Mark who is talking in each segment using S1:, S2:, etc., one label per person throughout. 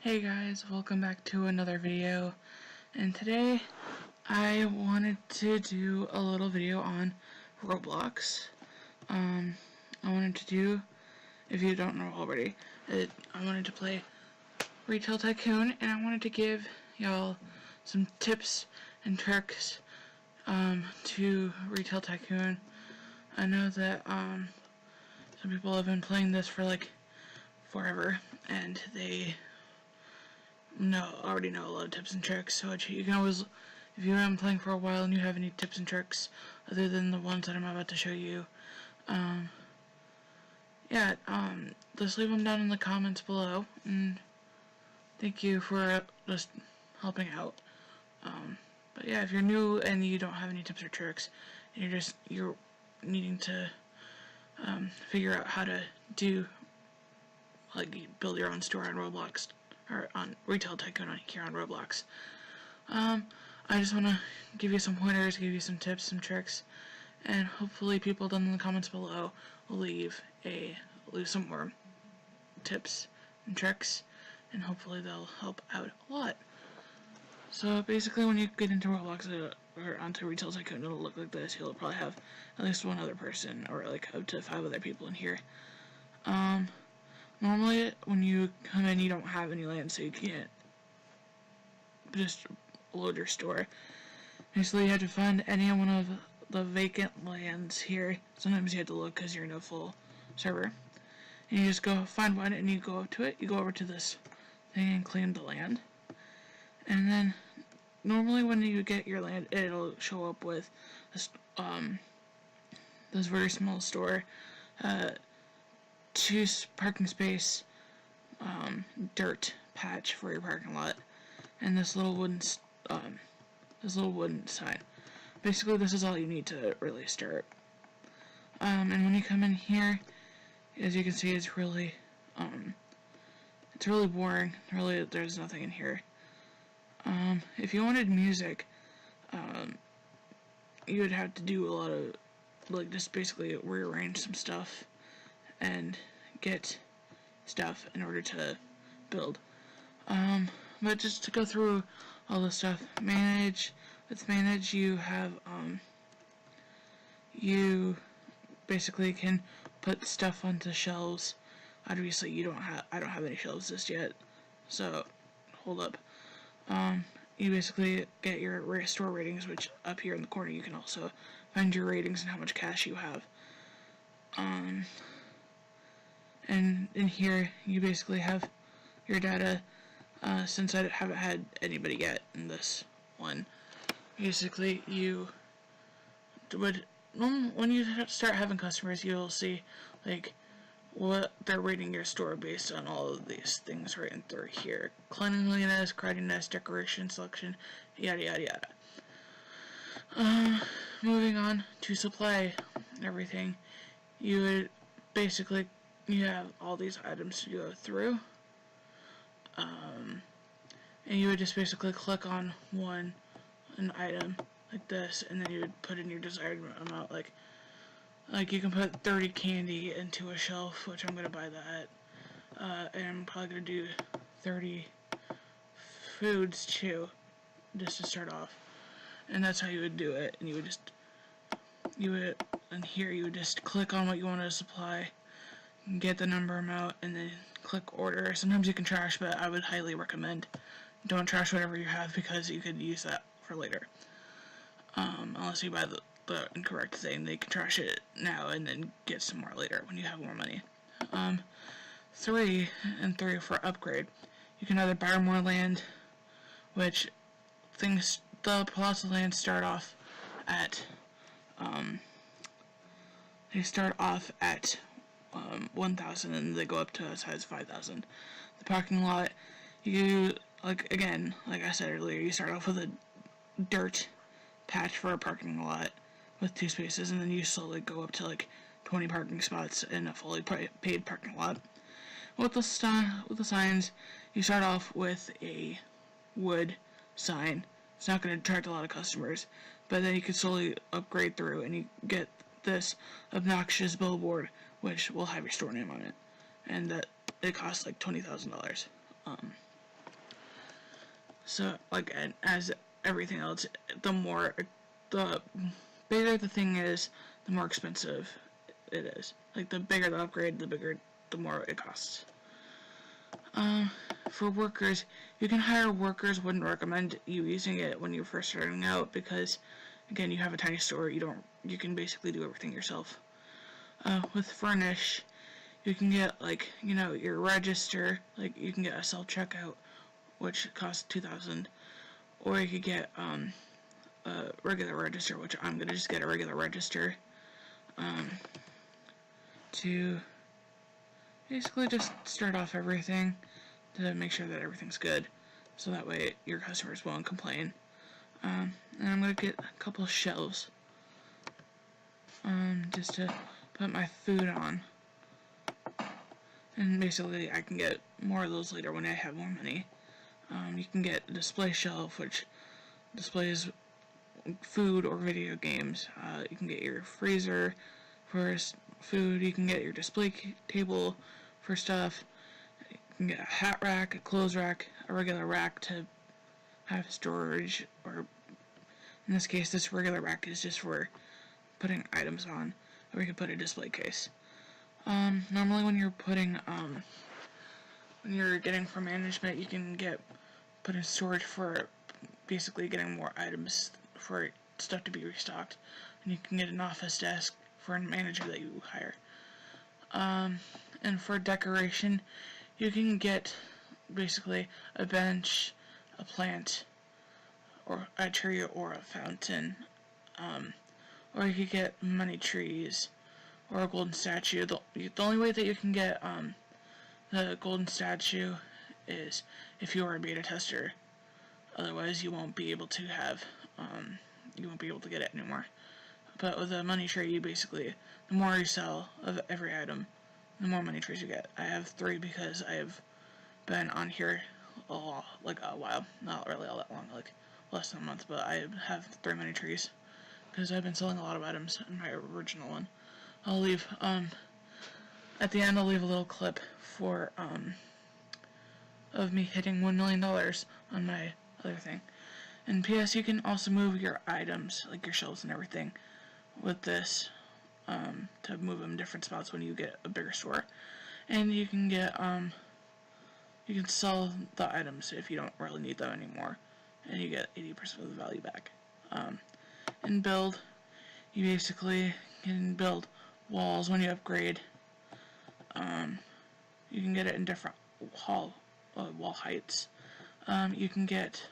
S1: Hey guys, welcome back to another video, and today I wanted to do a little video on Roblox. I wanted to do, if you don't know already, I wanted to play Retail Tycoon, and I wanted to give y'all some tips and tricks to Retail Tycoon. I know that some people have been playing this for like forever, and they already know a lot of tips and tricks, so you can always, if you have been playing for a while and you have any tips and tricks other than the ones that I'm about to show you, just leave them down in the comments below, and thank you for just helping out. But yeah, if you're new and you don't have any tips or tricks, and you're needing to figure out how to build your own store on Roblox, or on Retail Tycoon here on Roblox. I just want to give you some pointers, give you some tips, some tricks, and hopefully people down in the comments below will leave some more tips and tricks, and hopefully they'll help out a lot. So basically, when you get into Roblox or onto Retail Tycoon, it'll look like this. You'll probably have at least one other person, or like up to 5 other people in here. Normally, when you come in, you don't have any land, so you can't just load your store. Basically, you have to find any one of the vacant lands here. Sometimes you have to look because you're in a full server. And you just go find one, and you go up to it. You go over to this thing and claim the land. And then, normally when you get your land, it'll show up with this very small store. 2 parking space dirt patch for your parking lot, and this little wooden sign. Basically, this is all you need to really start. And when you come in here, as you can see, it's really boring. Really, there's nothing in here. If you wanted music, you would have to do a lot of just basically rearrange some stuff and get stuff in order to build. But just to go through all this stuff, with manage you have, you basically can put stuff onto shelves. Obviously I don't have any shelves just yet, so hold up. You basically get your store ratings, which up here in the corner you can also find your ratings and how much cash you have. And in here, you basically have your data. Since I haven't had anybody yet in this one, basically when you start having customers, you'll see like what they're rating your store based on all of these things right in through here: cleanliness, crowdiness, decoration, selection, yada yada yada. Moving on to supply and everything, you would basically, you have all these items to go through, and you would just basically click on an item like this, and then you would put in your desired amount. Like you can put 30 candy into a shelf, which I'm gonna buy that, and I'm probably gonna do 30 foods too, just to start off. And that's how you would do it. And and here you would just click on what you want to supply, get the number amount, and then click order. Sometimes you can trash, but I would highly recommend don't trash whatever you have, because you could use that for later. Unless you buy the incorrect thing, they can trash it now and then get some more later when you have more money. 3 for upgrade. You can either buy more land, which the plots of land start off at 1,000, and they go up to as high as 5,000. The parking lot, like I said earlier, you start off with a dirt patch for a parking lot with 2 spaces, and then you slowly go up to like 20 parking spots in a fully paid parking lot. With the signs, you start off with a wood sign. It's not going to attract a lot of customers, but then you can slowly upgrade through, and you get this obnoxious billboard, which will have your store name on it, and that it costs like $20,000. So, like, and as everything else, the bigger the thing is, the more expensive it is. Like, the bigger the upgrade, the more it costs. For workers, you can hire workers. Wouldn't recommend you using it when you're first starting out because, again, you have a tiny store. You can basically do everything yourself. With Furnish, you can get, like, your register. Like, you can get a self-checkout, which costs $2,000, or you could get a regular register, which I'm gonna just get a regular register to basically just start off everything to make sure that everything's good, so that way your customers won't complain. And I'm gonna get a couple of shelves just to put my food on, and basically I can get more of those later when I have more money. You can get a display shelf, which displays food or video games. You can get your freezer for food. You can get your display table for stuff. You can get a hat rack, a clothes rack, a regular rack to have storage, or in this case, this regular rack is just for putting items on, or you can put a display case. Normally when you're getting from management, you can put in storage for basically getting more items for stuff to be restocked, and you can get an office desk for a manager that you hire. And for decoration, you can get basically a bench, a plant, or a tree, or a fountain, or you could get money trees, or a golden statue. The only way that you can get the golden statue is if you are a beta tester. Otherwise, you won't be able to get it anymore. But with a money tree, you basically, the more you sell of every item, the more money trees you get. I have 3 because I have been on here a while. Not really all that long, like less than a month, but I have 3 money trees because I've been selling a lot of items in my original one. I'll leave, at the end I'll leave a little clip for, of me hitting $1 million on my other thing. And P.S. you can also move your items, like your shelves and everything, with this, to move them different spots when you get a bigger store. And you can you can sell the items if you don't really need them anymore, and you get 80% of the value back. In build, you basically can build walls when you upgrade. You can get it in different wall heights. You can get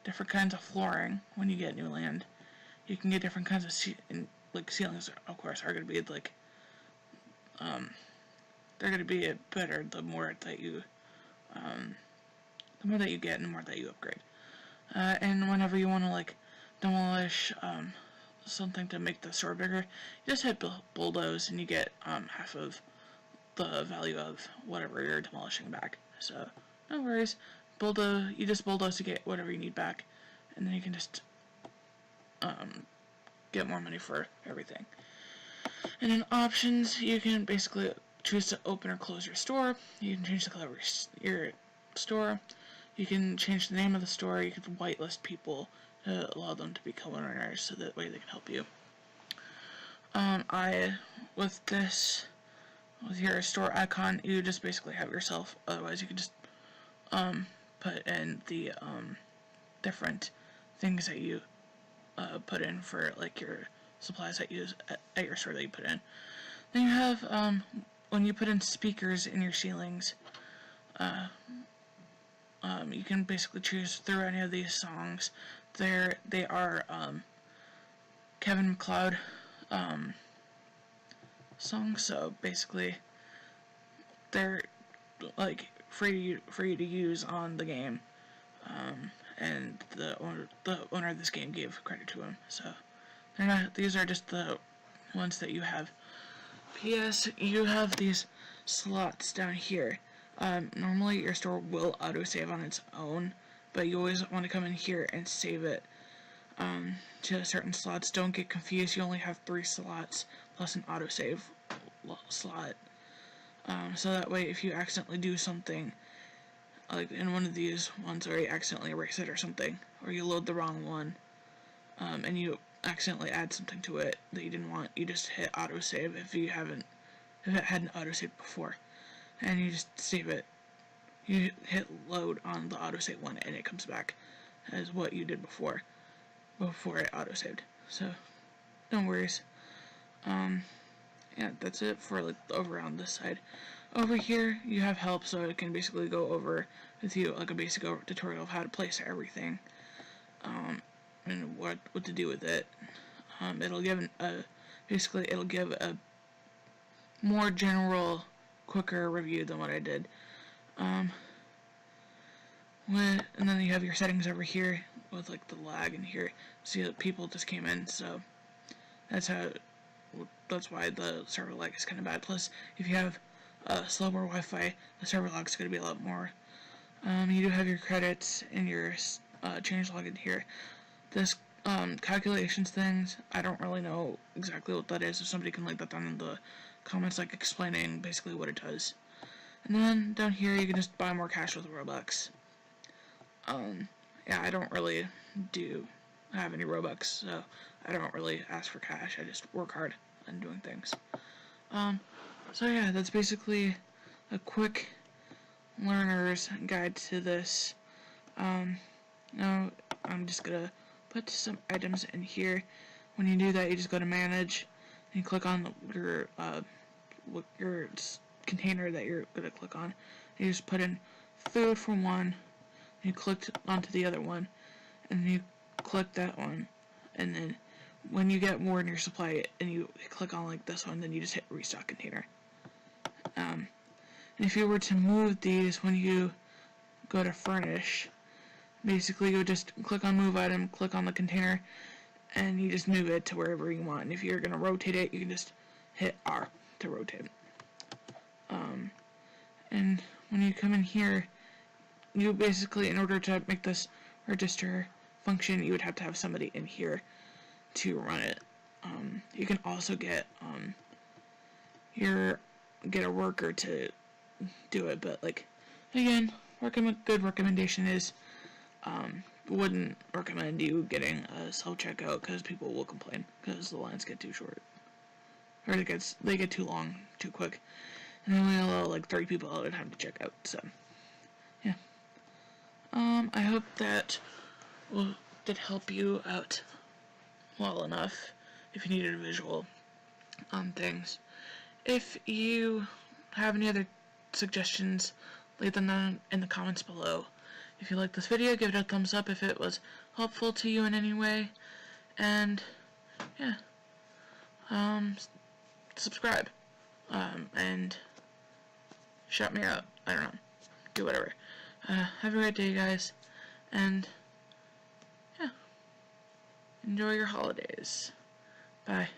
S1: different kinds of flooring when you get new land. You can get different kinds of ceilings. Of course, are going to be like they're going to be better the more that you get and the more that you upgrade. And whenever you want to demolish something to make the store bigger, you just hit bulldoze and you get half of the value of whatever you're demolishing back. So no worries. You just bulldoze to get whatever you need back, and then you can just get more money for everything. And in options, you can basically choose to open or close your store. You can change the color of your store. You can change the name of the store. You can whitelist people to allow them to become owners, so that way they can help you. With your store icon, you just basically have yourself. Otherwise, you can just put in the different things that you put in for your supplies that you use at your store that you put in. Then you have when you put in speakers in your ceilings, you can basically choose through any of these songs. They are Kevin MacLeod songs, so basically they're free to use on the game, and the owner of this game gave credit to him. So these are just the ones that you have. P.S. you have these slots down here. Normally your store will autosave on its own, but you always want to come in here and save it to certain slots. Don't get confused. You only have 3 slots plus an autosave slot. So that way, if you accidentally do something like in one of these ones where you accidentally erase it or something, or you load the wrong one, and you accidentally add something to it that you didn't want, you just hit autosave if it hadn't autosaved before, and you just save it. You hit load on the autosave one, and it comes back as what you did before it autosaved. So, no worries. Yeah, that's it for like over on this side. Over here, you have help, so it can basically go over with you like a basic tutorial of how to place everything, and what to do with it. It'll give it'll give a more general, quicker review than what I did. And then you have your settings over here with like the lag in here. See that people just came in, so that's why the server lag is kind of bad. Plus, if you have slower Wi-Fi, the server lag is going to be a lot more. You do have your credits and your changelog in here. This calculations things, I don't really know exactly what that is. If somebody can link that down in the comments, like explaining basically what it does. And then down here, you can just buy more cash with Robux. Yeah, I don't really have any Robux, so I don't really ask for cash. I just work hard on doing things. So yeah, that's basically a quick learner's guide to this. Now I'm just gonna put some items in here. When you do that, you just go to manage and you click on your container that you're gonna click on. You just put in food for one. You click onto the other one, and you click that one, and then when you get more in your supply and you click on like this one, then you just hit restock container. And if you were to move these when you go to furnish, basically you just click on move item, click on the container, and you just move it to wherever you want. And if you're going to rotate it, you can just hit R to rotate. And when you come in here, you basically, in order to make this register function, you would have to have somebody in here to run it. You can also get a worker to do it, but like again, good recommendation is wouldn't recommend you getting a self-checkout because people will complain because the lines get too short, or they get too long too quick, and they only allow like 3 people at a time to check out. So yeah, I hope that did help you out well enough if you needed a visual on things. If you have any other suggestions, leave them down in the comments below. If you like this video, give it a thumbs up if it was helpful to you in any way, and yeah, subscribe, and shout me out. I don't know, do whatever. Have a great day, guys, and yeah, enjoy your holidays. Bye.